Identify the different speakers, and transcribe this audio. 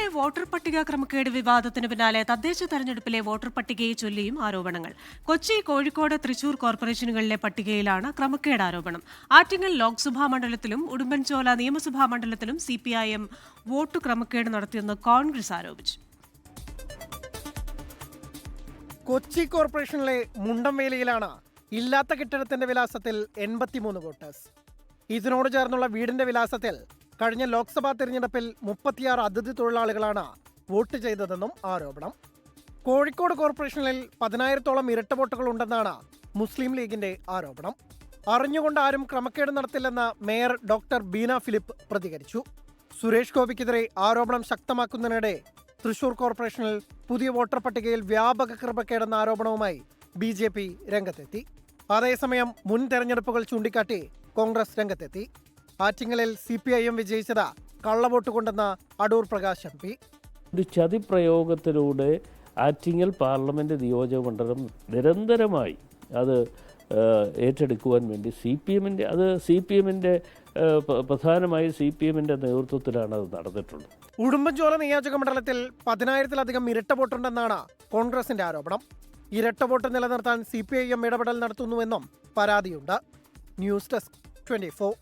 Speaker 1: കൊച്ചിയിലെ വോട്ടർ പട്ടിക ക്രമക്കേട് വിവാദത്തിന് പിന്നാലെ തദ്ദേശ തെരഞ്ഞെടുപ്പിലെ വോട്ടർ പട്ടികയെ ചൊല്ലിയും ആരോപണങ്ങൾ. കൊച്ചി, കോഴിക്കോട്, തൃശൂർ കോർപ്പറേഷനുകളിലെ പട്ടികയിലാണ് ക്രമക്കേട് ആരോപണം. ആറ്റിങ്ങൽ ലോക്സഭാ മണ്ഡലത്തിലും ഉടുമ്പൻചോല നിയമസഭാ മണ്ഡലത്തിലും CPIM വോട്ട് ക്രമക്കേട് നടത്തിയെന്ന് കോൺഗ്രസ് ആരോപിച്ചു.
Speaker 2: കൊച്ചി കോർപ്പറേഷനിലെ മുണ്ടംവേലിയിലാണ് ഇല്ലാത്ത കെട്ടിടത്തിന്റെ വിലാസത്തിൽ 83 വോട്ടേഴ്സ്. ഇതിനോട് ചേർന്നുള്ള വീടിന്റെ വിലാസത്തിൽ കഴിഞ്ഞ ലോക്സഭാ തെരഞ്ഞെടുപ്പിൽ 36 അതിഥി തൊഴിലാളികളാണ് വോട്ട് ചെയ്തതെന്നും ആരോപണം. കോഴിക്കോട് കോർപ്പറേഷനിൽ 10,000-ഓളം ഇരട്ട വോട്ടുകൾ ഉണ്ടെന്നാണ് മുസ്ലിം ലീഗിന്റെ ആരോപണം. അറിഞ്ഞുകൊണ്ട് ആരും ക്രമക്കേട് നടത്തില്ലെന്ന് മേയർ ഡോക്ടർ ബീന ഫിലിപ്പ് പ്രതികരിച്ചു. സുരേഷ് ഗോപിക്കെതിരെ ആരോപണം ശക്തമാക്കുന്നതിനിടെ തൃശൂർ കോർപ്പറേഷനിൽ പുതിയ വോട്ടർ പട്ടികയിൽ വ്യാപക ക്രമക്കേടെന്ന ആരോപണവുമായി BJP രംഗത്തെത്തി. അതേസമയം മുൻ തെരഞ്ഞെടുപ്പുകൾ ചൂണ്ടിക്കാട്ടി കോൺഗ്രസ് രംഗത്തെത്തി. ആറ്റിങ്ങലിൽ CPIM വിജയിച്ചത് കള്ളവോട്ട് കൊണ്ടെന്ന അടൂർ പ്രകാശ് MP.
Speaker 3: ഒരു ചതിപ്രയോഗത്തിലൂടെ ആറ്റിങ്ങൽ പാർലമെൻറ്റ് നിയോജക മണ്ഡലം നിരന്തരമായി അത് ഏറ്റെടുക്കുവാൻ വേണ്ടി CPMൻ്റെ പ്രധാനമായി CPMൻ്റെ നേതൃത്വത്തിലാണ് അത് നടന്നിട്ടുള്ളത്.
Speaker 2: ഉടുമ്പൻചോല നിയോജക മണ്ഡലത്തിൽ 10,000-ലധികം ഇരട്ട വോട്ടുണ്ടെന്നാണ് കോൺഗ്രസിന്റെ ആരോപണം. ഇരട്ട വോട്ട് നിലനിർത്താൻ CPIM ഇടപെടൽ നടത്തുന്നുവെന്നും പരാതിയുണ്ട്. News desk 24.